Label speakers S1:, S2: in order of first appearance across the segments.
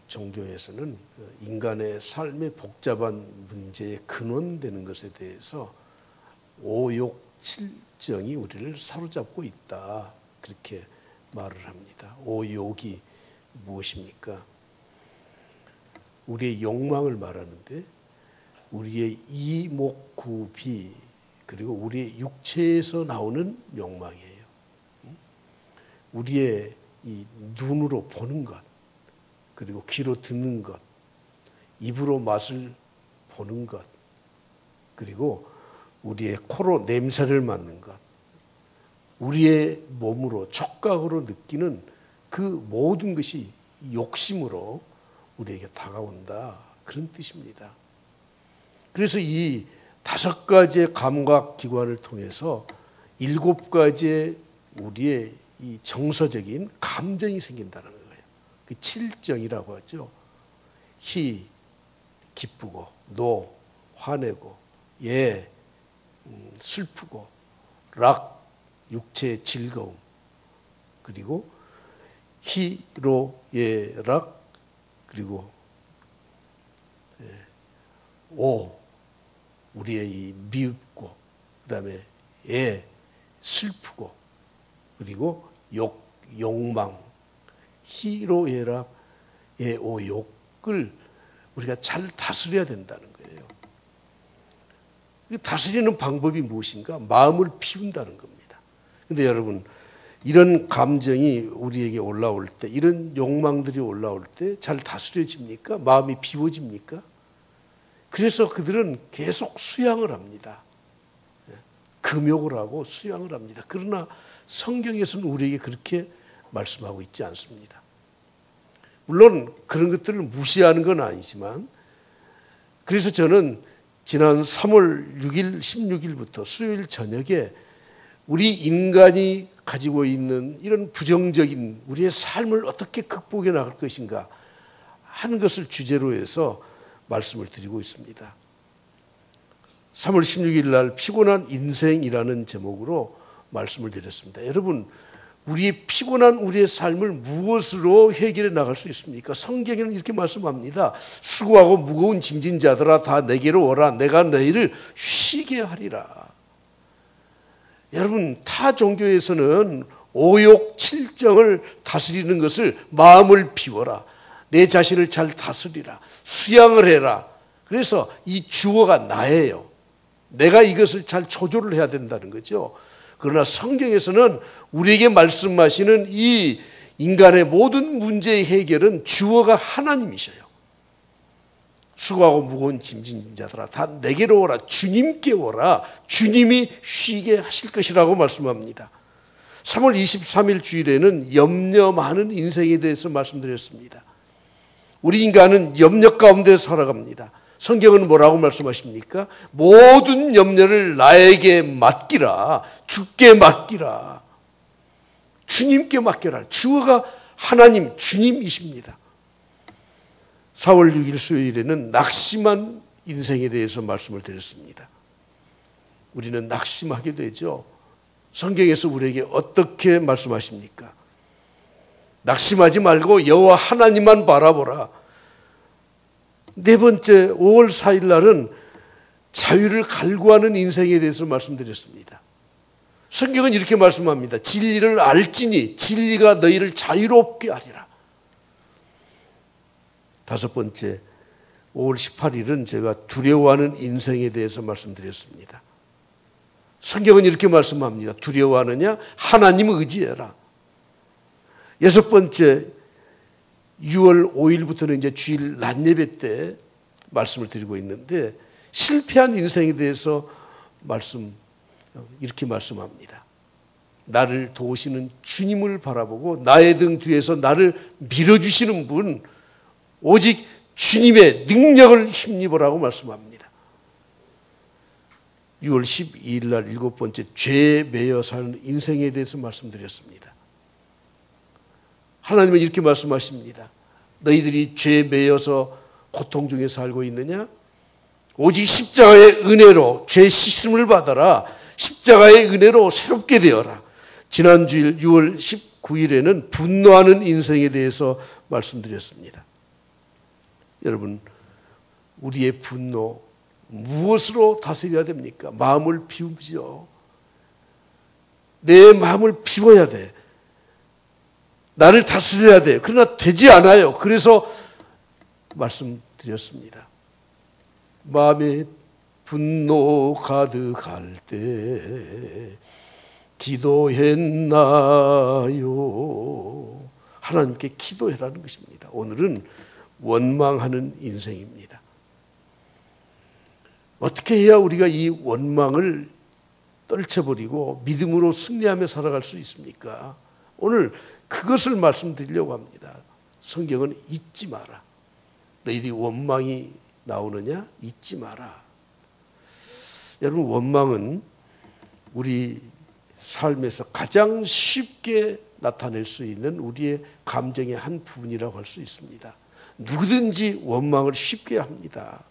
S1: 종교에서는 인간의 삶의 복잡한 문제에 근원되는 것에 대해서 오욕칠정이 우리를 사로잡고 있다, 그렇게 말을 합니다. 오욕이 무엇입니까? 우리의 욕망을 말하는데 우리의 이목구비 그리고 우리의 육체에서 나오는 욕망이에요. 우리의 이 눈으로 보는 것, 그리고 귀로 듣는 것, 입으로 맛을 보는 것, 그리고 우리의 코로 냄새를 맡는 것, 우리의 몸으로 촉각으로 느끼는 그 모든 것이 욕심으로 우리에게 다가온다, 그런 뜻입니다. 그래서 이 5가지의 감각기관을 통해서 7가지의 우리의 이 정서적인 감정이 생긴다는 거예요. 그 7정이라고 하죠. 희, 기쁘고, 노, 화내고, 예, 슬프고, 락, 육체의 즐거움, 그리고 희로, 예, 락, 그리고 오, 우리의 이 미흡고, 그 다음에 예, 슬프고, 그리고 욕망, 희로애락, 애오욕을 우리가 잘 다스려야 된다는 거예요. 다스리는 방법이 무엇인가? 마음을 비운다는 겁니다. 그런데 여러분, 이런 감정이 우리에게 올라올 때, 이런 욕망들이 올라올 때 잘 다스려집니까? 마음이 비워집니까? 그래서 그들은 계속 수양을 합니다. 금욕을 하고 수양을 합니다. 그러나 성경에서는 우리에게 그렇게 말씀하고 있지 않습니다. 물론 그런 것들을 무시하는 건 아니지만, 그래서 저는 지난 3월 6일, 16일부터 수요일 저녁에 우리 인간이 가지고 있는 이런 부정적인 우리의 삶을 어떻게 극복해 나갈 것인가 하는 것을 주제로 해서 말씀을 드리고 있습니다. 3월 16일 날 피곤한 인생이라는 제목으로 말씀을 드렸습니다. 여러분, 우리의 피곤한 우리의 삶을 무엇으로 해결해 나갈 수 있습니까? 성경에는 이렇게 말씀합니다. 수고하고 무거운 짐진 자들아 다 내게로 오라. 내가 너희를 쉬게 하리라. 여러분, 타 종교에서는 오욕 칠정을 다스리는 것을 마음을 비워라, 내 자신을 잘 다스리라, 수양을 해라. 그래서 이 주어가 나예요. 내가 이것을 잘 조절을 해야 된다는 거죠. 그러나 성경에서는 우리에게 말씀하시는 이 인간의 모든 문제의 해결은 주어가 하나님이셔요. 수고하고 무거운 짐진 자들아 다 내게로 오라. 주님께 오라. 주님이 쉬게 하실 것이라고 말씀합니다. 3월 23일 주일에는 염려 많은 인생에 대해서 말씀드렸습니다. 우리 인간은 염려 가운데 살아갑니다. 성경은 뭐라고 말씀하십니까? 모든 염려를 나에게 맡기라. 주께 맡기라. 주님께 맡겨라. 주어가 하나님, 주님이십니다. 4월 6일 수요일에는 낙심한 인생에 대해서 말씀을 드렸습니다. 우리는 낙심하게 되죠. 성경에서 우리에게 어떻게 말씀하십니까? 낙심하지 말고 여호와 하나님만 바라보라. 네 번째, 5월 4일 날은 자유를 갈구하는 인생에 대해서 말씀드렸습니다. 성경은 이렇게 말씀합니다. 진리를 알지니 진리가 너희를 자유롭게 하리라. 다섯 번째, 5월 18일은 제가 두려워하는 인생에 대해서 말씀드렸습니다. 성경은 이렇게 말씀합니다. 두려워하느냐? 하나님을 의지해라. 여섯 번째, 6월 5일부터는 이제 주일 낮 예배 때 말씀을 드리고 있는데, 실패한 인생에 대해서 이렇게 말씀합니다. 나를 도우시는 주님을 바라보고 나의 등 뒤에서 나를 밀어주시는 분, 오직 주님의 능력을 힘입으라고 말씀합니다. 6월 12일 날 7번째, 죄에 매여 사는 인생에 대해서 말씀드렸습니다. 하나님은 이렇게 말씀하십니다. 너희들이 죄에 매여서 고통 중에 살고 있느냐? 오직 십자가의 은혜로 죄 씻음을 받아라. 십자가의 은혜로 새롭게 되어라. 지난 주일 6월 19일에는 분노하는 인생에 대해서 말씀드렸습니다. 여러분, 우리의 분노 무엇으로 다스려야 됩니까? 마음을 비우죠. 내 마음을 비워야 돼. 나를 다스려야 돼. 그러나 되지 않아요. 그래서 말씀드렸습니다. 마음에 분노 가득할 때 기도했나요? 하나님께 기도해라는 것입니다. 오늘은 원망하는 인생입니다. 어떻게 해야 우리가 이 원망을 떨쳐버리고 믿음으로 승리하며 살아갈 수 있습니까? 오늘 그것을 말씀드리려고 합니다. 성경은 잊지 마라. 너희들이 원망이 나오느냐? 잊지 마라. 여러분, 원망은 우리 삶에서 가장 쉽게 나타낼 수 있는 우리의 감정의 한 부분이라고 할 수 있습니다. 누구든지 원망을 쉽게 합니다.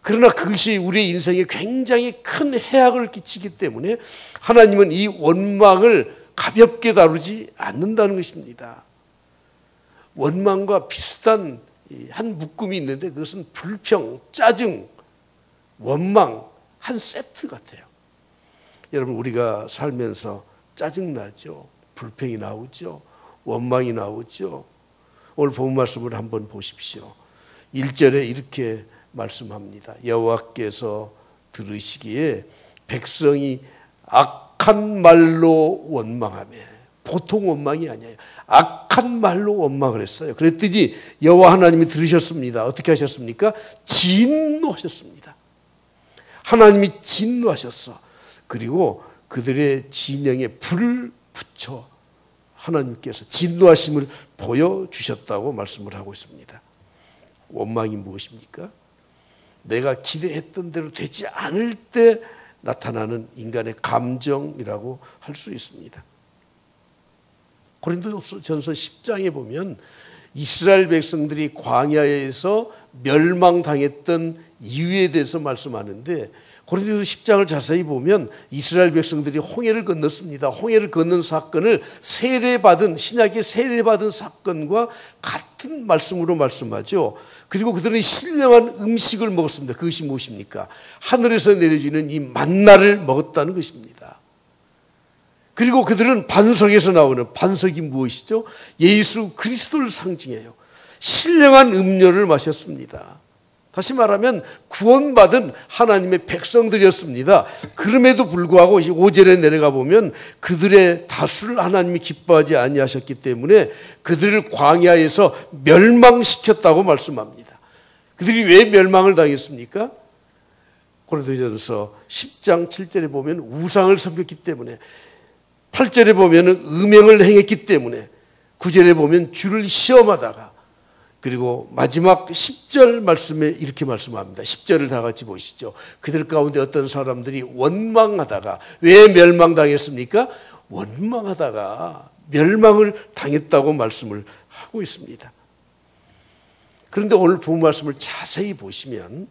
S1: 그러나 그것이 우리의 인생에 굉장히 큰 해악을 끼치기 때문에 하나님은 이 원망을 가볍게 다루지 않는다는 것입니다. 원망과 비슷한 한 묶음이 있는데 그것은 불평, 짜증, 원망 한 세트 같아요. 여러분, 우리가 살면서 짜증나죠. 불평이 나오죠. 원망이 나오죠. 오늘 본 말씀을 한번 보십시오. 1절에 이렇게 말씀합니다. 여호와께서 들으시기에 백성이 악한 말로 원망하며, 보통 원망이 아니에요. 악한 말로 원망을 했어요. 그랬더니 여호와 하나님이 들으셨습니다. 어떻게 하셨습니까? 진노하셨습니다. 하나님이 진노하셨어. 그리고 그들의 진영에 불을 붙여 하나님께서 진노하심을 보여주셨다고 말씀을 하고 있습니다. 원망이 무엇입니까? 내가 기대했던 대로 되지 않을 때 나타나는 인간의 감정이라고 할 수 있습니다. 고린도전서 10장에 보면 이스라엘 백성들이 광야에서 멸망당했던 이유에 대해서 말씀하는데, 고린도전서 10장을 자세히 보면 이스라엘 백성들이 홍해를 건넜습니다. 홍해를 건넌 사건을 세례받은, 신약에 세례받은 사건과 같은 말씀으로 말씀하죠. 그리고 그들은 신령한 음식을 먹었습니다. 그것이 무엇입니까? 하늘에서 내려주는 이 만나를 먹었다는 것입니다. 그리고 그들은 반석에서 나오는, 반석이 무엇이죠? 예수 그리스도를 상징해요. 신령한 음료를 마셨습니다. 다시 말하면 구원받은 하나님의 백성들이었습니다. 그럼에도 불구하고 5절에 내려가 보면 그들의 다수를 하나님이 기뻐하지 아니하셨기 때문에 그들을 광야에서 멸망시켰다고 말씀합니다. 그들이 왜 멸망을 당했습니까? 고린도전서 10장 7절에 보면 우상을 섬겼기 때문에, 8절에 보면 음행을 행했기 때문에, 9절에 보면 주를 시험하다가, 그리고 마지막 10절 말씀에 이렇게 말씀합니다. 10절을 다 같이 보시죠. 그들 가운데 어떤 사람들이 원망하다가, 왜 멸망당했습니까? 원망하다가 멸망을 당했다고 말씀을 하고 있습니다. 그런데 오늘 본 말씀을 자세히 보시면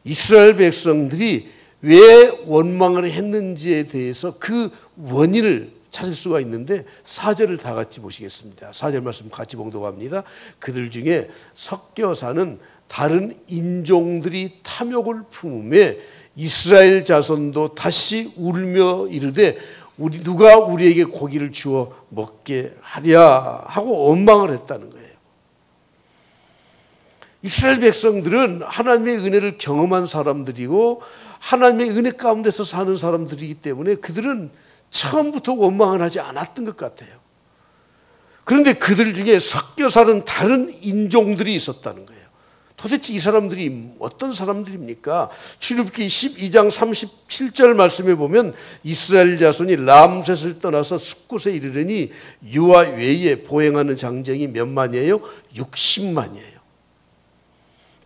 S1: 이스라엘 백성들이 왜 원망을 했는지에 대해서 그 원인을 찾을 수가 있는데, 4절을 다 같이 보시겠습니다. 4절 말씀 같이 봉독합니다. 그들 중에 섞여 사는 다른 인종들이 탐욕을 품음에 이스라엘 자손도 다시 울며 이르되 누가 우리에게 고기를 주어 먹게 하랴 하고 원망을 했다는 거예요. 이스라엘 백성들은 하나님의 은혜를 경험한 사람들이고 하나님의 은혜 가운데서 사는 사람들이기 때문에 그들은 처음부터 원망을 하지 않았던 것 같아요. 그런데 그들 중에 섞여 사는 다른 인종들이 있었다는 거예요. 도대체 이 사람들이 어떤 사람들입니까? 출애굽기 12장 37절 말씀에 보면 이스라엘 자손이 람셋을 떠나서 숫곳에 이르르니 유아 외에 보행하는 장정이 몇 만이에요? 60만이에요.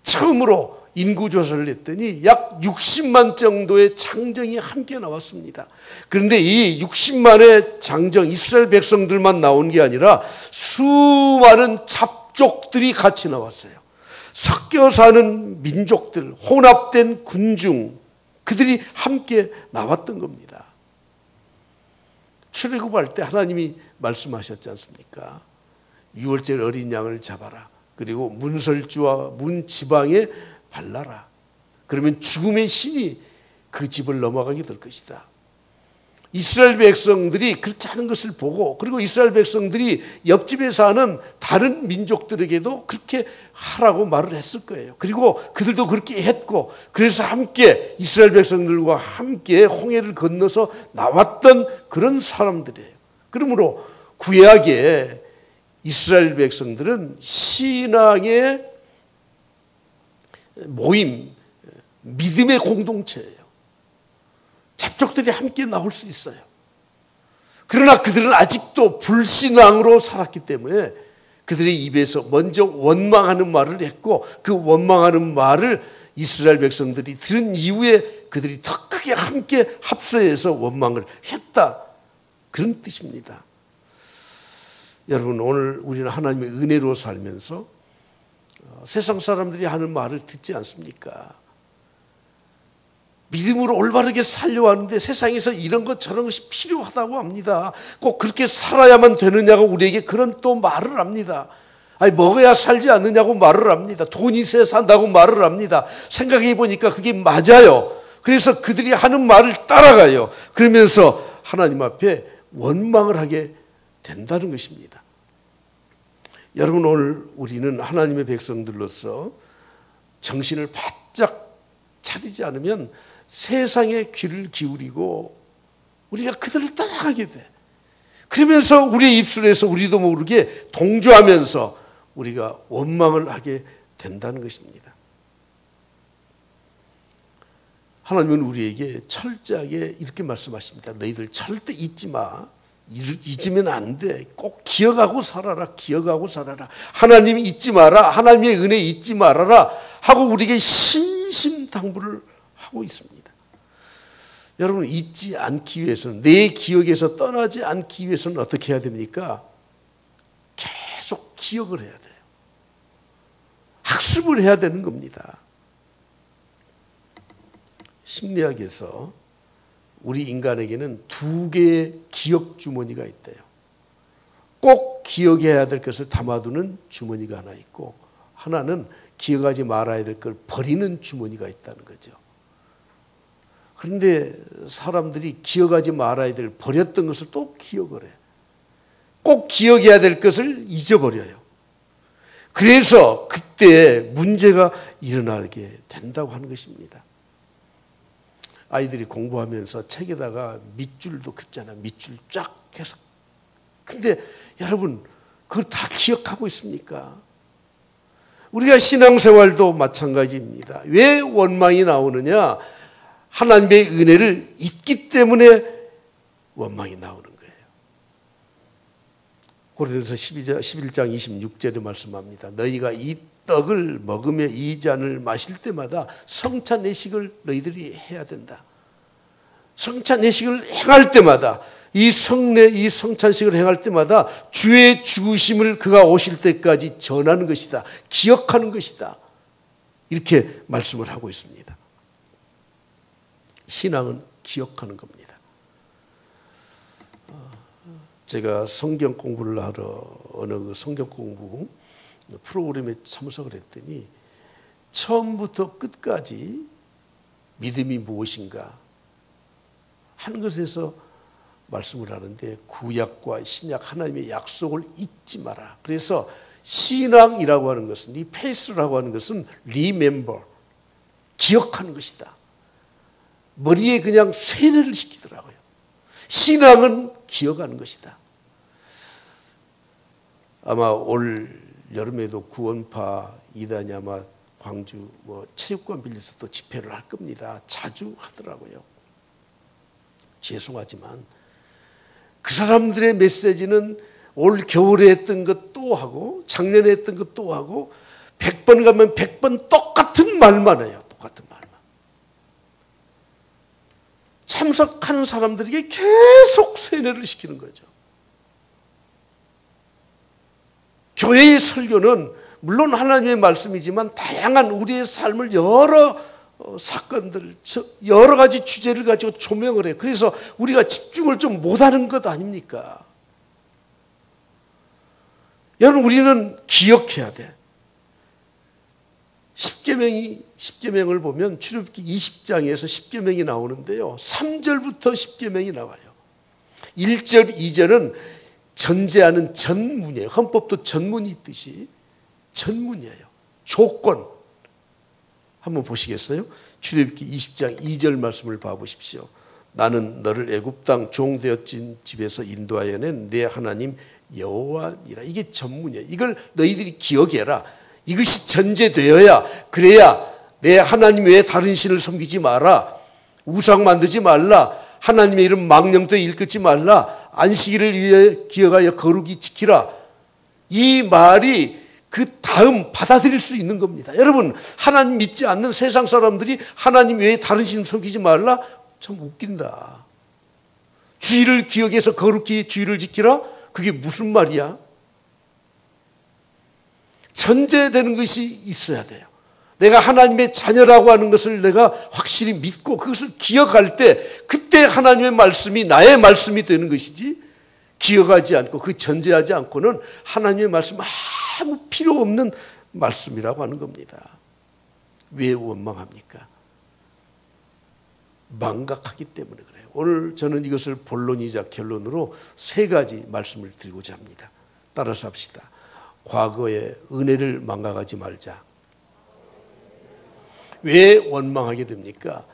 S1: 처음으로 인구조사를 했더니 약 60만 정도의 장정이 함께 나왔습니다. 그런데 이 60만의 장정, 이스라엘 백성들만 나온 게 아니라 수많은 잡족들이 같이 나왔어요. 섞여 사는 민족들, 혼합된 군중, 그들이 함께 나왔던 겁니다. 출애굽할 때 하나님이 말씀하셨지 않습니까? 6월절 어린 양을 잡아라. 그리고 문설주와 문 지방에 발라라. 그러면 죽음의 신이 그 집을 넘어가게 될 것이다. 이스라엘 백성들이 그렇게 하는 것을 보고, 그리고 이스라엘 백성들이 옆집에 사는 다른 민족들에게도 그렇게 하라고 말을 했을 거예요. 그리고 그들도 그렇게 했고, 그래서 함께 이스라엘 백성들과 함께 홍해를 건너서 나왔던 그런 사람들이에요. 그러므로 구약에 이스라엘 백성들은 신앙의 모임, 믿음의 공동체예요. 잡족들이 함께 나올 수 있어요. 그러나 그들은 아직도 불신앙으로 살았기 때문에 그들의 입에서 먼저 원망하는 말을 했고, 그 원망하는 말을 이스라엘 백성들이 들은 이후에 그들이 더 크게 함께 합세해서 원망을 했다, 그런 뜻입니다. 여러분, 오늘 우리는 하나님의 은혜로 살면서 세상 사람들이 하는 말을 듣지 않습니까? 믿음으로 올바르게 살려고 하는데 세상에서 이런 것 저런 것이 필요하다고 합니다. 꼭 그렇게 살아야만 되느냐고 우리에게 그런 또 말을 합니다. 아니, 먹어야 살지 않느냐고 말을 합니다. 돈이 있어야 산다고 말을 합니다. 생각해 보니까 그게 맞아요. 그래서 그들이 하는 말을 따라가요. 그러면서 하나님 앞에 원망을 하게 된다는 것입니다. 여러분, 오늘 우리는 하나님의 백성들로서 정신을 바짝 차리지 않으면 세상에 귀를 기울이고 우리가 그들을 따라가게 돼. 그러면서 우리의 입술에서 우리도 모르게 동조하면서 우리가 원망을 하게 된다는 것입니다. 하나님은 우리에게 철저하게 이렇게 말씀하십니다. 너희들 절대 잊지 마. 잊으면 안 돼. 꼭 기억하고 살아라. 기억하고 살아라. 하나님 잊지 마라. 하나님의 은혜 잊지 말아라 하고 우리에게 신심당부를 하고 있습니다. 여러분, 잊지 않기 위해서는, 내 기억에서 떠나지 않기 위해서는 어떻게 해야 됩니까? 계속 기억을 해야 돼요. 학습을 해야 되는 겁니다. 심리학에서 우리 인간에게는 두 개의 기억 주머니가 있대요. 꼭 기억해야 될 것을 담아두는 주머니가 하나 있고, 하나는 기억하지 말아야 될 걸 버리는 주머니가 있다는 거죠. 그런데 사람들이 기억하지 말아야 될 버렸던 것을 또 기억을 해요. 꼭 기억해야 될 것을 잊어버려요. 그래서 그때 문제가 일어나게 된다고 하는 것입니다. 아이들이 공부하면서 책에다가 밑줄도 긋잖아요. 밑줄 쫙 해서. 근데 여러분, 그걸 다 기억하고 있습니까? 우리가 신앙생활도 마찬가지입니다. 왜 원망이 나오느냐? 하나님의 은혜를 잊기 때문에 원망이 나오는 거예요. 고린도서 11장 26절에 말씀합니다. 너희가 이 떡을 먹으며 이 잔을 마실 때마다 성찬내식을 너희들이 해야 된다. 성찬내식을 행할 때마다, 이 성찬식을 행할 때마다 주의 죽으심을 그가 오실 때까지 전하는 것이다. 기억하는 것이다. 이렇게 말씀을 하고 있습니다. 신앙은 기억하는 겁니다. 제가 성경 공부를 하러 어느 그 성경 공부 프로그램에 참석을 했더니 처음부터 끝까지 믿음이 무엇인가 하는 것에서 말씀을 하는데, 구약과 신약 하나님의 약속을 잊지 마라. 그래서 신앙이라고 하는 것은, 이 페이스라고 하는 것은 remember, 기억하는 것이다. 머리에 그냥 세뇌를 시키더라고요. 신앙은 기억하는 것이다. 아마 올 여름에도 구원파 이단이 아마 광주 체육관 빌려서 또 집회를 할 겁니다. 자주 하더라고요. 죄송하지만 그 사람들의 메시지는 올 겨울에 했던 것 또 하고 작년에 했던 것 또 하고 100번 가면 100번 똑같은 말만 해요. 똑같은 말만. 참석하는 사람들에게 계속 세뇌를 시키는 거죠. 교회의 설교는 물론 하나님의 말씀이지만 다양한 우리의 삶을 여러 사건들, 여러 가지 주제를 가지고 조명을 해요. 그래서 우리가 집중을 좀 못하는 것 아닙니까? 여러분, 우리는 기억해야 돼. 십계명을 보면 출애굽기 20장에서 십계명이 나오는데요. 3절부터 십계명이 나와요. 1절, 2절은 전제하는 전문이에요. 헌법도 전문이 있듯이 전문이에요. 조건. 한번 보시겠어요? 출애굽기 20장 2절 말씀을 봐보십시오. 나는 너를 애굽 땅 종되었진 집에서 인도하여 낸 내 하나님 여호와니라. 이게 전문이에요. 이걸 너희들이 기억해라. 이것이 전제되어야, 그래야 내 하나님 외에 다른 신을 섬기지 마라. 우상 만들지 말라. 하나님의 이름 망령되이 일컫지 말라. 안식일을 위해 기억하여 거룩히 지키라. 이 말이 그 다음 받아들일 수 있는 겁니다. 여러분, 하나님 믿지 않는 세상 사람들이 하나님 외에 다른 신 섬기지 말라? 참 웃긴다. 주일을 기억해서 거룩히 주일을 지키라? 그게 무슨 말이야? 전제되는 것이 있어야 돼요. 내가 하나님의 자녀라고 하는 것을 내가 확실히 믿고 그것을 기억할 때 그때 하나님의 말씀이 나의 말씀이 되는 것이지, 기억하지 않고 그 전제하지 않고는 하나님의 말씀 아무 필요 없는 말씀이라고 하는 겁니다. 왜 원망합니까? 망각하기 때문에 그래요. 오늘 저는 이것을 본론이자 결론으로 세 가지 말씀을 드리고자 합니다. 따라서 합시다. 과거의 은혜를 망각하지 말자. 왜 원망하게 됩니까?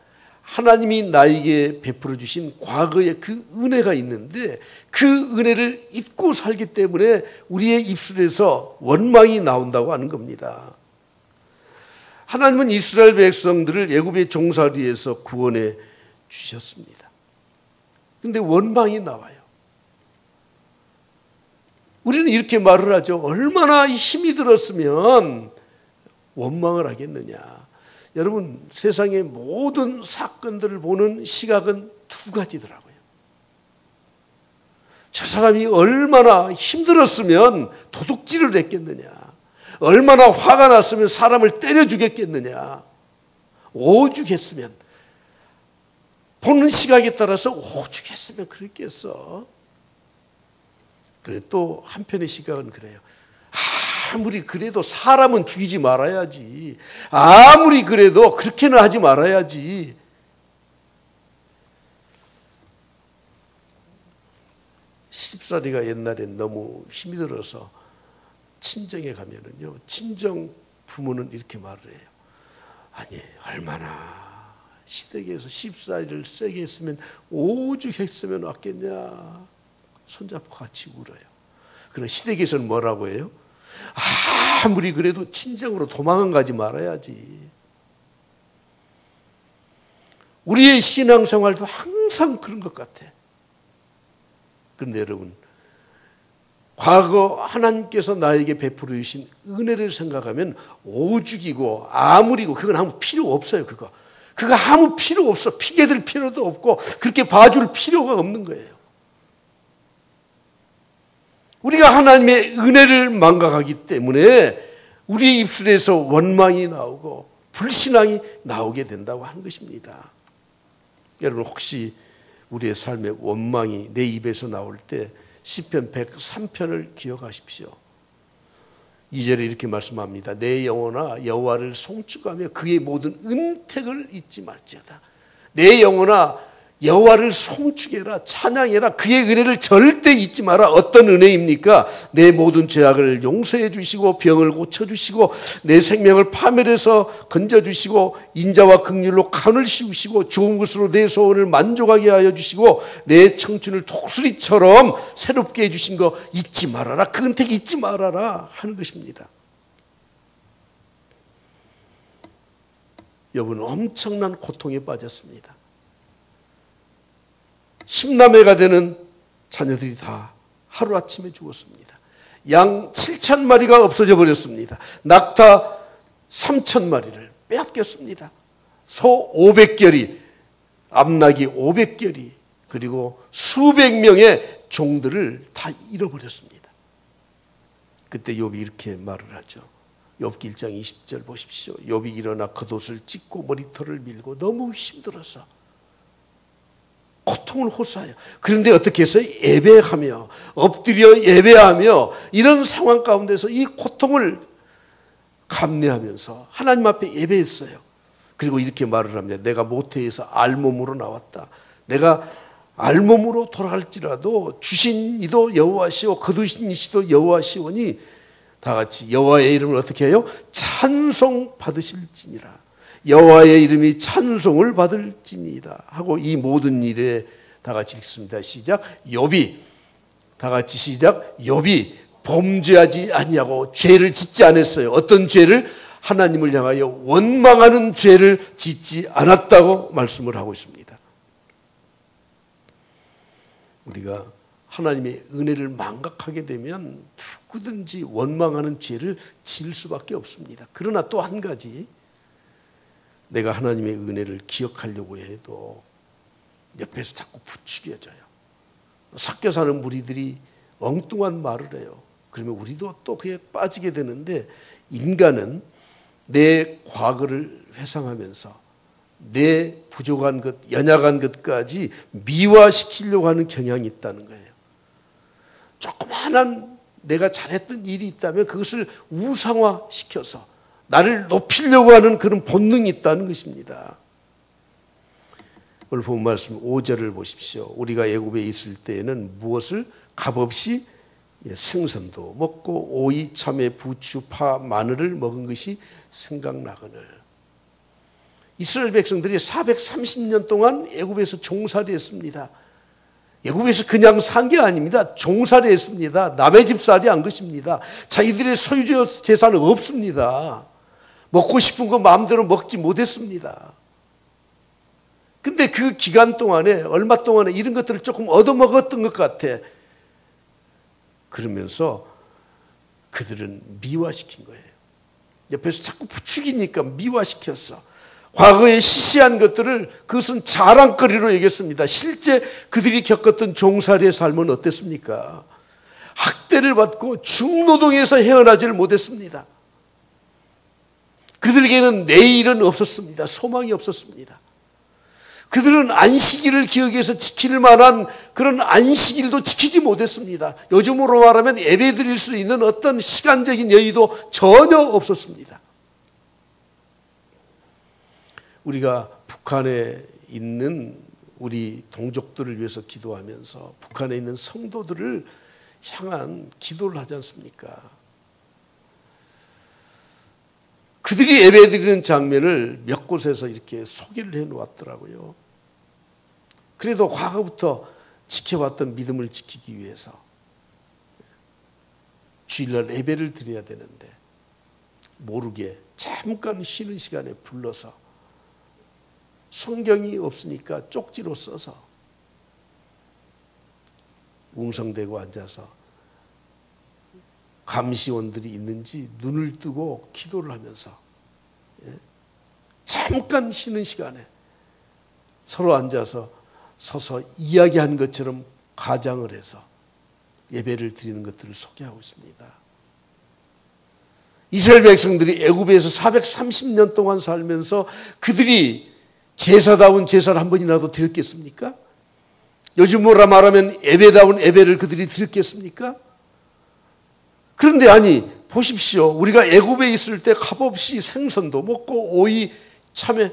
S1: 하나님이 나에게 베풀어 주신 과거의 그 은혜가 있는데 그 은혜를 잊고 살기 때문에 우리의 입술에서 원망이 나온다고 하는 겁니다. 하나님은 이스라엘 백성들을 애굽의 종살이에서 구원해 주셨습니다. 그런데 원망이 나와요. 우리는 이렇게 말을 하죠. 얼마나 힘이 들었으면 원망을 하겠느냐. 여러분, 세상의 모든 사건들을 보는 시각은 두 가지더라고요. 저 사람이 얼마나 힘들었으면 도둑질을 했겠느냐. 얼마나 화가 났으면 사람을 때려 죽였겠느냐. 오죽했으면, 보는 시각에 따라서 오죽했으면 그랬겠어. 그래, 또 한편의 시각은 그래요. 아무리 그래도 사람은 죽이지 말아야지. 아무리 그래도 그렇게는 하지 말아야지. 시집살이가 옛날엔 너무 힘이 들어서 친정에 가면은요, 친정 부모는 이렇게 말을 해요. 아니, 얼마나 시댁에서 시집살이를 세게 했으면 오죽 했으면 왔겠냐. 손잡고 같이 울어요. 그러나 시댁에서는 뭐라고 해요? 아무리 그래도 친정으로 도망은 가지 말아야지. 우리의 신앙생활도 항상 그런 것 같아. 그런데 여러분, 과거 하나님께서 나에게 베풀어 주신 은혜를 생각하면 오죽이고 아무리고 그건 아무 필요 없어요. 그거 아무 필요 없어. 핑계댈 필요도 없고 그렇게 봐줄 필요가 없는 거예요. 우리가 하나님의 은혜를 망각하기 때문에 우리 입술에서 원망이 나오고 불신앙이 나오게 된다고 하는 것입니다. 여러분, 혹시 우리의 삶에 원망이 내 입에서 나올 때 시편 103편을 기억하십시오. 2절에 이렇게 말씀합니다. 내 영혼아 여호와를 송축하며 그의 모든 은택을 잊지 말지어다. 내 영혼아 여호와를 송축해라, 찬양해라. 그의 은혜를 절대 잊지 마라. 어떤 은혜입니까? 내 모든 죄악을 용서해 주시고 병을 고쳐주시고 내 생명을 파멸해서 건져주시고 인자와 긍휼로 간을 씌우시고 좋은 것으로 내 소원을 만족하게 하여 주시고 내 청춘을 독수리처럼 새롭게 해주신 거 잊지 말아라. 그 은택 잊지 말아라 하는 것입니다. 여러분, 엄청난 고통에 빠졌습니다. 10남매가 되는 자녀들이 다 하루아침에 죽었습니다. 양 7,000마리가 없어져 버렸습니다. 낙타 3,000마리를 빼앗겼습니다. 소 500결이, 암나귀 500결이, 그리고 수백 명의 종들을 다 잃어버렸습니다. 그때 욥이 이렇게 말을 하죠. 욥기 1장 20절 보십시오. 욥이 일어나 겉옷을 찢고 머리털을 밀고 너무 힘들어서 고통을 호소하여, 그런데 어떻게 했어요? 예배하며 엎드려 예배하며 이런 상황 가운데서 이 고통을 감내하면서 하나님 앞에 예배했어요. 그리고 이렇게 말을 합니다. 내가 모태에서 알몸으로 나왔다. 내가 알몸으로 돌아갈지라도 주신 이도 여호와시오 거두신 이시도 여호와시오니 다 같이 여호와의 이름을 어떻게 해요? 찬송 받으실지니라. 여호와의 이름이 찬송을 받을지니이다 하고 이 모든 일에 다 같이 읽습니다. 시작. 욥이 다 같이 시작. 욥이 범죄하지 아니하고 죄를 짓지 않았어요. 어떤 죄를? 하나님을 향하여 원망하는 죄를 짓지 않았다고 말씀을 하고 있습니다. 우리가 하나님의 은혜를 망각하게 되면 누구든지 원망하는 죄를 지을 수밖에 없습니다. 그러나 또 한 가지, 내가 하나님의 은혜를 기억하려고 해도 옆에서 자꾸 부추겨져요. 섞여 사는 무리들이 엉뚱한 말을 해요. 그러면 우리도 또 그에 빠지게 되는데, 인간은 내 과거를 회상하면서 내 부족한 것, 연약한 것까지 미화시키려고 하는 경향이 있다는 거예요. 조그마한 내가 잘했던 일이 있다면 그것을 우상화시켜서 나를 높이려고 하는 그런 본능이 있다는 것입니다. 오늘 본 말씀 5절을 보십시오. 우리가 애굽에 있을 때에는 무엇을 값없이 생선도 먹고 오이, 참외, 부추, 파, 마늘을 먹은 것이 생각나거늘. 이스라엘 백성들이 430년 동안 애굽에서 종살이 했습니다. 애굽에서 그냥 산 게 아닙니다. 종살이 했습니다. 남의 집 살이 한 것입니다. 자기들의 소유주 재산은 없습니다. 먹고 싶은 거 마음대로 먹지 못했습니다. 근데 그 기간 동안에, 얼마 동안에 이런 것들을 조금 얻어먹었던 것 같아. 그러면서 그들은 미화시킨 거예요. 옆에서 자꾸 부추기니까 미화시켰어. 과거에 시시한 것들을 그것은 자랑거리로 얘기했습니다. 실제 그들이 겪었던 종살이의 삶은 어땠습니까? 학대를 받고 중노동에서 헤어나지를 못했습니다. 그들에게는 내일은 없었습니다. 소망이 없었습니다. 그들은 안식일을 기억해서 지킬 만한 그런 안식일도 지키지 못했습니다. 요즘으로 말하면 예배 드릴 수 있는 어떤 시간적인 여유도 전혀 없었습니다. 우리가 북한에 있는 우리 동족들을 위해서 기도하면서 북한에 있는 성도들을 향한 기도를 하지 않습니까? 그들이 예배드리는 장면을 몇 곳에서 이렇게 소개를 해놓았더라고요. 그래도 과거부터 지켜왔던 믿음을 지키기 위해서 주일날 예배를 드려야 되는데 모르게 잠깐 쉬는 시간에 불러서 성경이 없으니까 쪽지로 써서 웅성대고 앉아서 감시원들이 있는지 눈을 뜨고 기도를 하면서 잠깐 쉬는 시간에 서로 앉아서 서서 이야기한 것처럼 가장을 해서 예배를 드리는 것들을 소개하고 있습니다. 이스라엘 백성들이 애굽에서 430년 동안 살면서 그들이 제사다운 제사를 한 번이라도 드렸겠습니까? 요즘으로 말하면 예배다운 예배를 그들이 드렸겠습니까? 그런데 아니, 보십시오. 우리가 애굽에 있을 때 값없이 생선도 먹고 오이, 참외,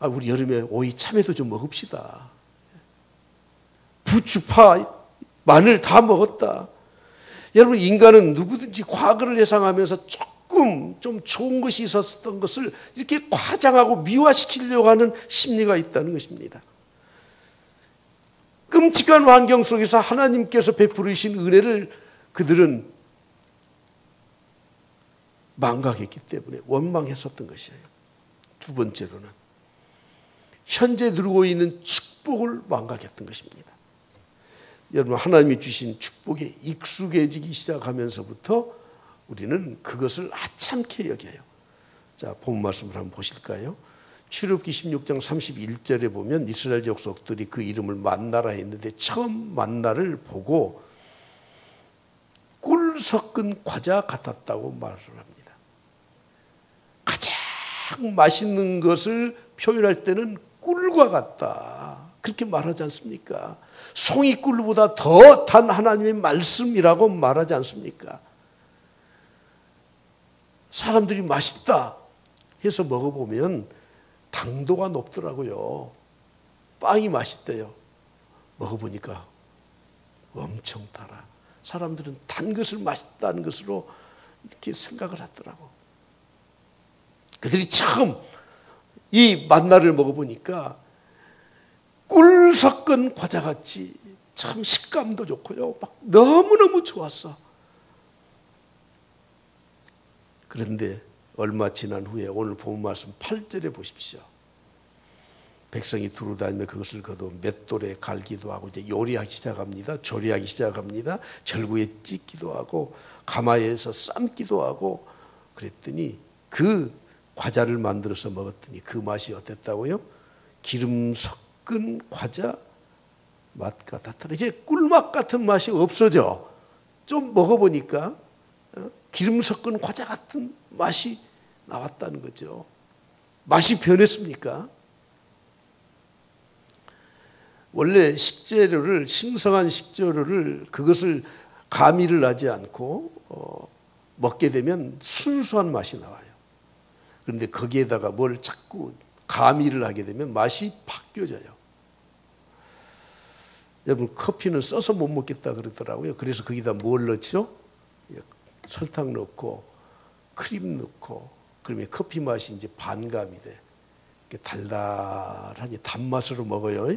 S1: 우리 여름에 오이, 참외도 좀 먹읍시다. 부추, 파, 마늘 다 먹었다. 여러분, 인간은 누구든지 과거를 회상하면서 조금 좀 좋은 것이 있었던 것을 이렇게 과장하고 미화시키려고 하는 심리가 있다는 것입니다. 끔찍한 환경 속에서 하나님께서 베풀으신 은혜를 그들은 망각했기 때문에 원망했었던 것이에요. 두 번째로는 현재 누리고 있는 축복을 망각했던 것입니다. 여러분, 하나님이 주신 축복에 익숙해지기 시작하면서부터 우리는 그것을 하찮게 여겨요. 자, 본 말씀을 한번 보실까요? 출애굽기 16장 31절에 보면 이스라엘 족속들이 그 이름을 만나라 했는데 처음 만나를 보고 꿀 섞은 과자 같았다고 말을 합니다. 가장 맛있는 것을 표현할 때는 꿀과 같다, 그렇게 말하지 않습니까? 송이꿀보다 더 단 하나님의 말씀이라고 말하지 않습니까? 사람들이 맛있다 해서 먹어보면 당도가 높더라고요. 빵이 맛있대요. 먹어보니까 엄청 달아. 사람들은 단 것을 맛있다는 것으로 이렇게 생각을 하더라고. 그들이 처음 이 만나를 먹어보니까 꿀 섞은 과자같이 참 식감도 좋고요. 막 너무너무 좋았어. 그런데 얼마 지난 후에 오늘 본 말씀 8절에 보십시오. 백성이 두루 다니며 그것을 거두어 맷돌에 갈기도 하고 이제 요리하기 시작합니다. 조리하기 시작합니다. 절구에 찢기도 하고 가마에서 삶기도 하고 그랬더니 그 과자를 만들어서 먹었더니 그 맛이 어땠다고요? 기름 섞은 과자 맛 같았더라. 이제 꿀맛 같은 맛이 없어져. 좀 먹어보니까 기름 섞은 과자 같은 맛이 나왔다는 거죠. 맛이 변했습니까? 원래 식재료를 생성한 식재료를 그것을 가미를 하지 않고 먹게 되면 순수한 맛이 나와요. 그런데 거기에다가 뭘 자꾸 가미를 하게 되면 맛이 바뀌어져요. 여러분 커피는 써서 못 먹겠다 그러더라고요. 그래서 거기다 뭘 넣죠? 설탕 넣고 크림 넣고 그러면 커피 맛이 이제 반감이 돼. 달달하니 단맛으로 먹어요.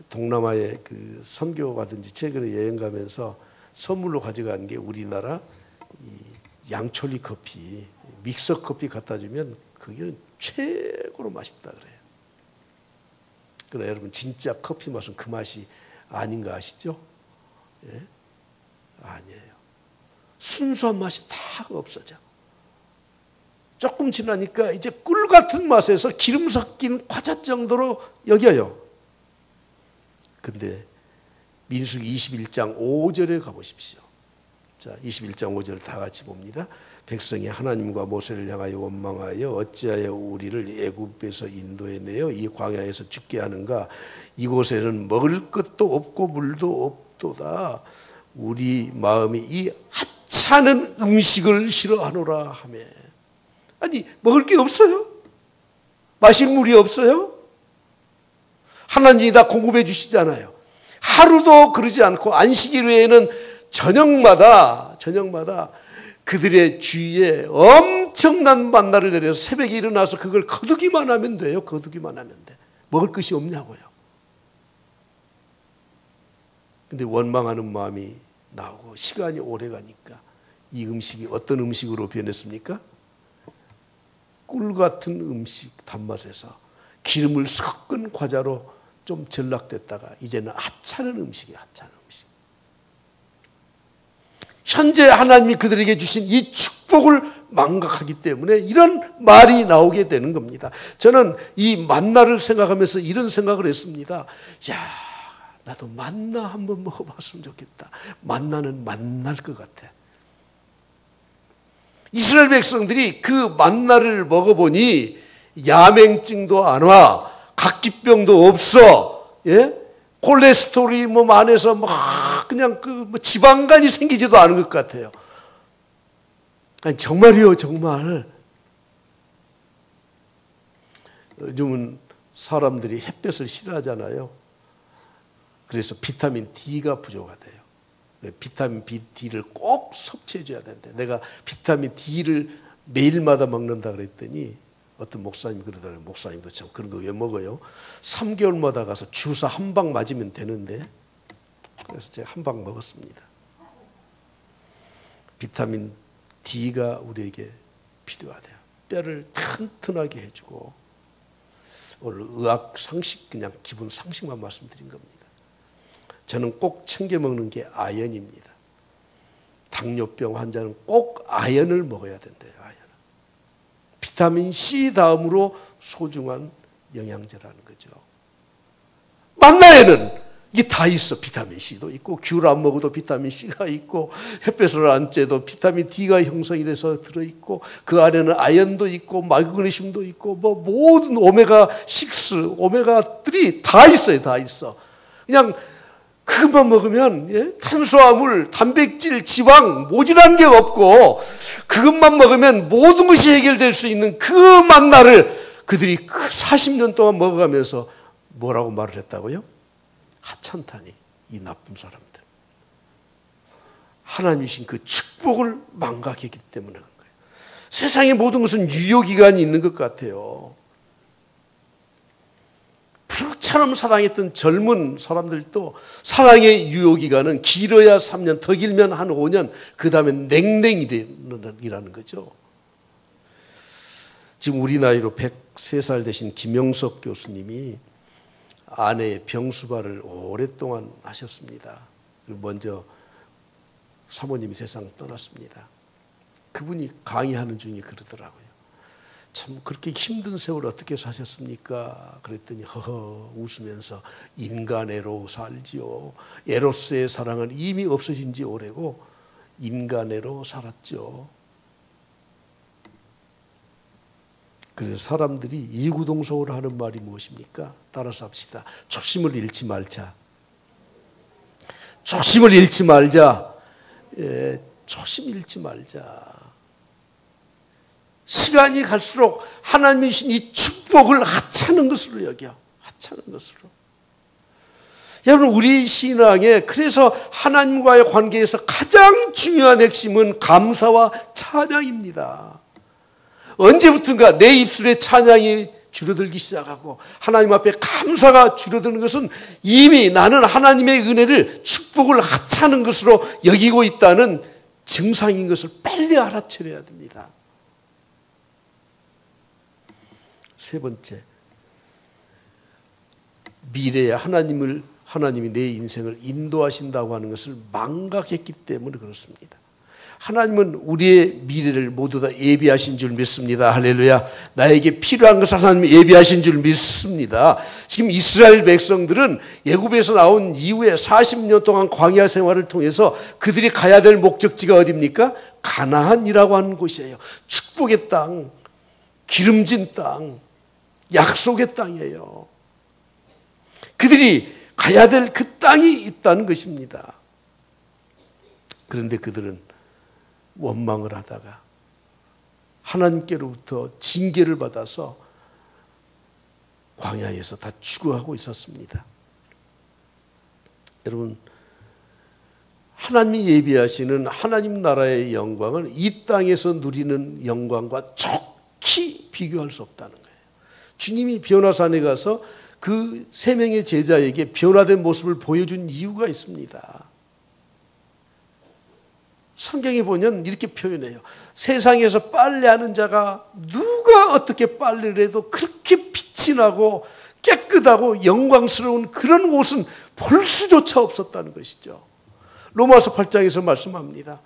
S1: 동남아에 그 선교 가든지 최근에 여행 가면서 선물로 가져가는 게 우리나라 이 양초리 커피, 믹서 커피 갖다 주면 그게 최고로 맛있다 그래요. 그러나 여러분 진짜 커피 맛은 그 맛이 아닌 거 아시죠? 예? 아니에요. 순수한 맛이 다 없어져. 조금 지나니까 이제 꿀 같은 맛에서 기름 섞인 과자 정도로 여겨요. 근데 민수기 21장 5절에 가보십시오. 자, 21장 5절 다 같이 봅니다. 백성이 하나님과 모세를 향하여 원망하여 어찌하여 우리를 애굽에서 인도해 내어 이 광야에서 죽게 하는가? 이곳에는 먹을 것도 없고 물도 없도다. 우리 마음이 이 하찮은 음식을 싫어하노라 하며. 아니 먹을 게 없어요? 마실 물이 없어요? 하나님이 다 공급해 주시잖아요. 하루도 그러지 않고 안식일에는 저녁마다 그들의 주위에 엄청난 만나를 내려서 새벽에 일어나서 그걸 거두기만 하면 돼요. 거두기만 하면 돼. 먹을 것이 없냐고요. 근데 원망하는 마음이 나오고 시간이 오래 가니까 이 음식이 어떤 음식으로 변했습니까? 꿀 같은 음식 단맛에서 기름을 섞은 과자로 좀 전락됐다가 이제는 하찮은 음식이에요. 하찮은 음식. 현재 하나님이 그들에게 주신 이 축복을 망각하기 때문에 이런 말이 나오게 되는 겁니다. 저는 이 만나를 생각하면서 이런 생각을 했습니다. 야, 나도 만나 한번 먹어봤으면 좋겠다. 만나는 만날 것 같아. 이스라엘 백성들이 그 만나를 먹어보니 야맹증도 안 와. 각기병도 없어. 예? 콜레스테롤이 몸 안에서 막 그냥 그 지방간이 생기지도 않은 것 같아요. 아니, 정말이요, 정말. 요즘은 사람들이 햇볕을 싫어하잖아요. 그래서 비타민 D가 부족하대요. 비타민 D를 꼭 섭취해줘야 된대. 내가 비타민 D를 매일마다 먹는다 그랬더니 어떤 목사님이 그러더라고요. 목사님도 참 그런 거 왜 먹어요? 3개월마다 가서 주사 한 방 맞으면 되는데. 그래서 제가 한 방 먹었습니다. 비타민 D가 우리에게 필요하대요. 뼈를 튼튼하게 해주고. 오늘 의학 상식 그냥 기본 상식만 말씀드린 겁니다. 저는 꼭 챙겨 먹는 게 아연입니다. 당뇨병 환자는 꼭 아연을 먹어야 된대요. 아연. 비타민 C 다음으로 소중한 영양제라는 거죠. 만나에는 이게 다 있어. 비타민 C도 있고 귤 안 먹어도 비타민 C가 있고 햇볕을 안 쬐도 비타민 D가 형성이 돼서 들어있고 그 안에는 아연도 있고 마그네슘도 있고 뭐 모든 오메가 6, 오메가 3 다 있어요. 다 있어. 그냥 그것만 먹으면 탄수화물, 단백질, 지방 모자란 게 없고 그것만 먹으면 모든 것이 해결될 수 있는 그 만나를 그들이 40년 동안 먹어가면서 뭐라고 말을 했다고요? 하찮다니 이 나쁜 사람들. 하나님이 주신 그 축복을 망각했기 때문에 그런 거예요. 세상의 모든 것은 유효기간이 있는 것 같아요. 불처럼 사랑했던 젊은 사람들도 사랑의 유효기간은 길어야 3년, 더 길면 한 5년, 그 다음에 냉랭이라는 거죠. 지금 우리 나이로 103살 되신 김영석 교수님이 아내의 병수발을 오랫동안 하셨습니다. 그리고 먼저 사모님이 세상 떠났습니다. 그분이 강의하는 중에 그러더라고요. 참 그렇게 힘든 세월 어떻게 사셨습니까? 그랬더니 허허 웃으면서 인간애로 살지요. 에로스의 사랑은 이미 없어진 지 오래고 인간애로 살았죠. 그래서 사람들이 이구동성으로 하는 말이 무엇입니까? 따라서 합시다. 초심을 잃지 말자. 초심을 잃지 말자. 초심 잃지 말자. 시간이 갈수록 하나님이 주신 이 축복을 하찮은 것으로 여겨. 하찮은 것으로. 여러분 우리 신앙에 그래서 하나님과의 관계에서 가장 중요한 핵심은 감사와 찬양입니다. 언제부턴가 내 입술에 찬양이 줄어들기 시작하고 하나님 앞에 감사가 줄어드는 것은 이미 나는 하나님의 은혜를 축복을 하찮은 것으로 여기고 있다는 증상인 것을 빨리 알아차려야 됩니다. 세 번째, 미래에 하나님이 내 인생을 인도하신다고 하는 것을 망각했기 때문에 그렇습니다. 하나님은 우리의 미래를 모두 다 예비하신 줄 믿습니다. 할렐루야. 나에게 필요한 것을 하나님이 예비하신 줄 믿습니다. 지금 이스라엘 백성들은 애굽에서 나온 이후에 40년 동안 광야 생활을 통해서 그들이 가야 될 목적지가 어디입니까? 가나안이라고 하는 곳이에요. 축복의 땅, 기름진 땅, 약속의 땅이에요. 그들이 가야 될 그 땅이 있다는 것입니다. 그런데 그들은 원망을 하다가 하나님께로부터 징계를 받아서 광야에서 다 죽어가고 있었습니다. 여러분, 하나님이 예비하시는 하나님 나라의 영광은 이 땅에서 누리는 영광과 좋게 비교할 수 없다는 거예요. 주님이 변화산에 가서 그 세 명의 제자에게 변화된 모습을 보여준 이유가 있습니다. 성경에 보면 이렇게 표현해요. 세상에서 빨래하는 자가 누가 어떻게 빨래를 해도 그렇게 빛이 나고 깨끗하고 영광스러운 그런 옷은 볼 수조차 없었다는 것이죠. 로마서 8장에서 말씀합니다.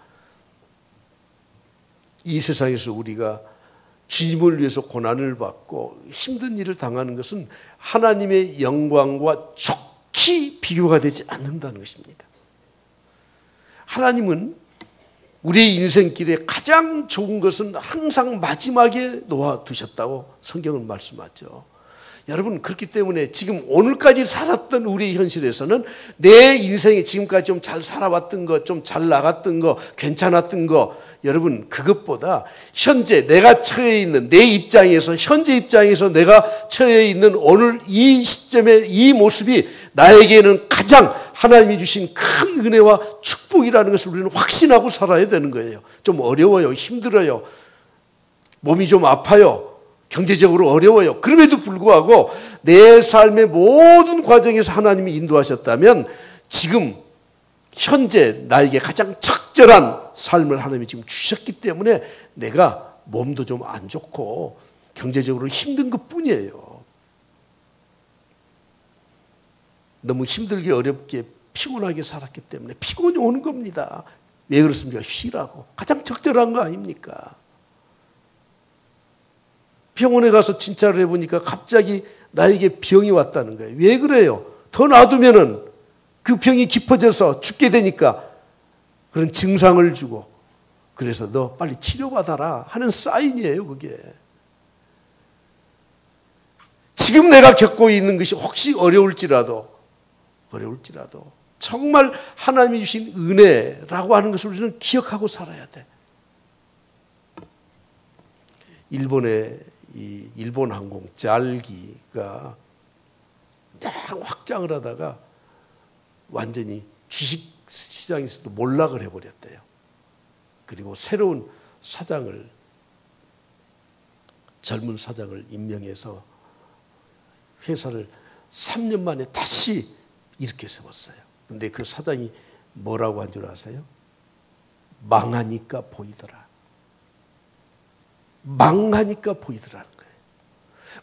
S1: 이 세상에서 우리가 주님을 위해서 고난을 받고 힘든 일을 당하는 것은 하나님의 영광과 좋게 비교가 되지 않는다는 것입니다. 하나님은 우리의 인생길에 가장 좋은 것은 항상 마지막에 놓아두셨다고 성경은 말씀하죠. 여러분, 그렇기 때문에 지금 오늘까지 살았던 우리의 현실에서는 내 인생에 지금까지 좀 잘 살아왔던 거, 좀 잘 나갔던 거, 괜찮았던 거, 여러분 그것보다 현재 내가 처해 있는 내 입장에서, 현재 입장에서 내가 처해 있는 오늘 이 시점의 이 모습이 나에게는 가장 하나님이 주신 큰 은혜와 축복이라는 것을 우리는 확신하고 살아야 되는 거예요. 좀 어려워요. 힘들어요. 몸이 좀 아파요. 경제적으로 어려워요. 그럼에도 불구하고 내 삶의 모든 과정에서 하나님이 인도하셨다면 지금 현재 나에게 가장 적절한 삶을 하나님이 지금 주셨기 때문에 내가 몸도 좀 안 좋고 경제적으로 힘든 것뿐이에요. 너무 힘들게 어렵게 피곤하게 살았기 때문에 피곤이 오는 겁니다. 왜 그렇습니까? 쉬라고. 가장 적절한 거 아닙니까? 병원에 가서 진찰을 해보니까 갑자기 나에게 병이 왔다는 거예요. 왜 그래요? 더 놔두면은 그 병이 깊어져서 죽게 되니까 그런 증상을 주고, 그래서 너 빨리 치료받아라 하는 사인이에요, 그게. 지금 내가 겪고 있는 것이 혹시 어려울지라도 정말 하나님이 주신 은혜라고 하는 것을 우리는 기억하고 살아야 돼. 일본의 이 일본 항공 짤기가 확장을 하다가 완전히 주식 시장에서도 몰락을 해버렸대요. 그리고 새로운 젊은 사장을 임명해서 회사를 3년 만에 다시 이렇게 세웠어요. 근데 그 사장이 뭐라고 한 줄 아세요? 망하니까 보이더라. 망하니까 보이더라는 거예요.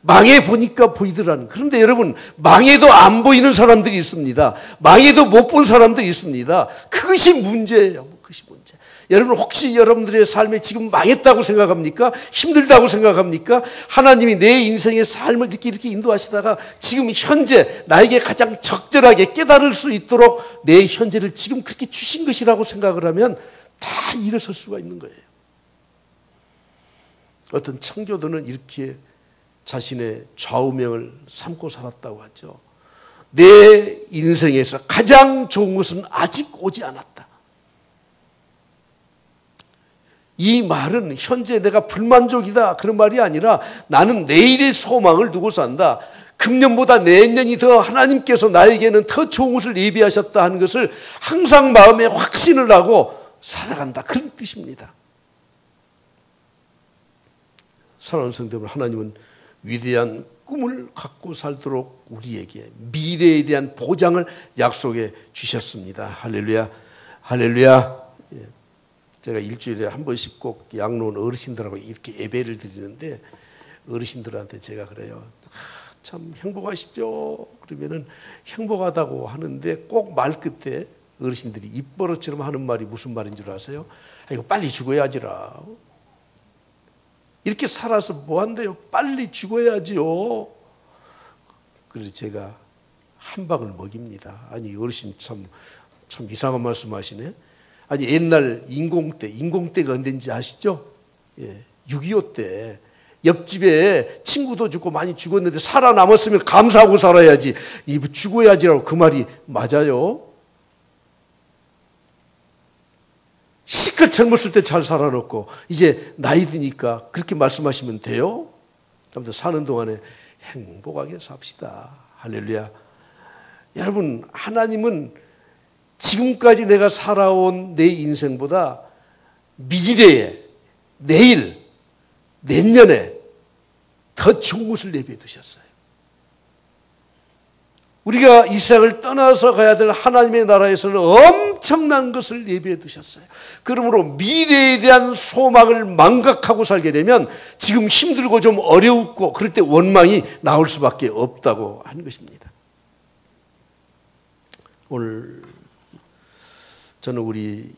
S1: 망해보니까 보이더라는 거예요. 그런데 여러분, 망해도 안 보이는 사람들이 있습니다. 망해도 못 본 사람들이 있습니다. 그것이 문제예요. 그것이 문제. 여러분, 혹시 여러분들의 삶에 지금 망했다고 생각합니까? 힘들다고 생각합니까? 하나님이 내 인생의 삶을 이렇게 인도하시다가 지금 현재 나에게 가장 적절하게 깨달을 수 있도록 내 현재를 지금 그렇게 주신 것이라고 생각을 하면 다 일어설 수가 있는 거예요. 어떤 청교도는 이렇게 자신의 좌우명을 삼고 살았다고 하죠. 내 인생에서 가장 좋은 것은 아직 오지 않았다. 이 말은 현재 내가 불만족이다 그런 말이 아니라 나는 내일의 소망을 두고 산다. 금년보다 내년이 더 하나님께서 나에게는 더 좋은 것을 예비하셨다 하는 것을 항상 마음에 확신을 하고 살아간다. 그런 뜻입니다. 사랑하는 성도 여러분, 하나님은 위대한 꿈을 갖고 살도록 우리에게 미래에 대한 보장을 약속해 주셨습니다. 할렐루야, 할렐루야. 제가 일주일에 한 번씩 꼭 양로원 어르신들하고 이렇게 예배를 드리는데 어르신들한테 제가 그래요. 참 행복하시죠? 그러면은 행복하다고 하는데 꼭 말 끝에 어르신들이 입버릇처럼 하는 말이 무슨 말인 줄 아세요? 이거 빨리 죽어야지라. 이렇게 살아서 뭐 한대요? 빨리 죽어야지요. 그래서 제가 한 방을 먹입니다. 아니 어르신 참 이상한 말씀 하시네. 아니 옛날 인공때가 언제인지 아시죠? 6.25 때 옆집에 친구도 죽고 많이 죽었는데 살아남았으면 감사하고 살아야지 죽어야지라고 그 말이 맞아요? 실컷 젊었을 때 잘 살아놓고 이제 나이 드니까 그렇게 말씀하시면 돼요? 아무튼 사는 동안에 행복하게 삽시다. 할렐루야. 여러분, 하나님은 지금까지 내가 살아온 내 인생보다 미래에, 내일, 내년에 더 좋은 것을 예비해 두셨어요. 우리가 이 세상을 떠나서 가야 될 하나님의 나라에서는 엄청난 것을 예비해 두셨어요. 그러므로 미래에 대한 소망을 망각하고 살게 되면 지금 힘들고 좀 어렵고 그럴 때 원망이 나올 수밖에 없다고 하는 것입니다. 오늘 저는 우리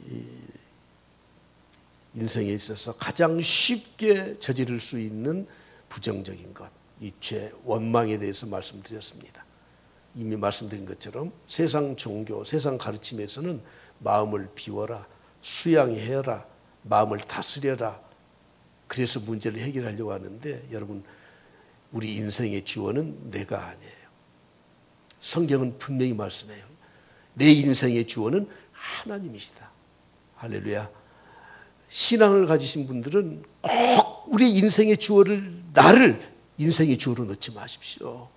S1: 인생에 있어서 가장 쉽게 저지를 수 있는 부정적인 것, 이 죄, 원망에 대해서 말씀드렸습니다. 이미 말씀드린 것처럼 세상 종교, 세상 가르침에서는 마음을 비워라, 수양해라, 마음을 다스려라. 그래서 문제를 해결하려고 하는데 여러분, 우리 인생의 주어는 내가 아니에요. 성경은 분명히 말씀해요. 내 인생의 주어는 하나님이시다. 할렐루야. 신앙을 가지신 분들은 꼭 우리 인생의 주어를 나를 인생의 주어로 넣지 마십시오.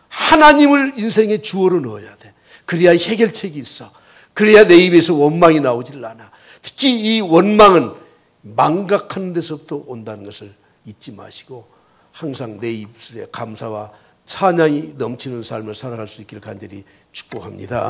S1: 하나님을 인생의 주어로 넣어야 돼. 그래야 해결책이 있어. 그래야 내 입에서 원망이 나오질 않아. 특히 이 원망은 망각하는 데서부터 온다는 것을 잊지 마시고 항상 내 입술에 감사와 찬양이 넘치는 삶을 살아갈 수 있기를 간절히 축복합니다.